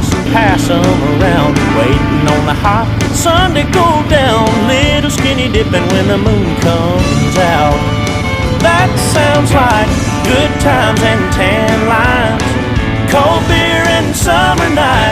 slice and pass them around, waiting on the hot Sunday go down, little skinny dipping when the moon comes out. That sounds like good times and tan lines, cold beer and summer nights.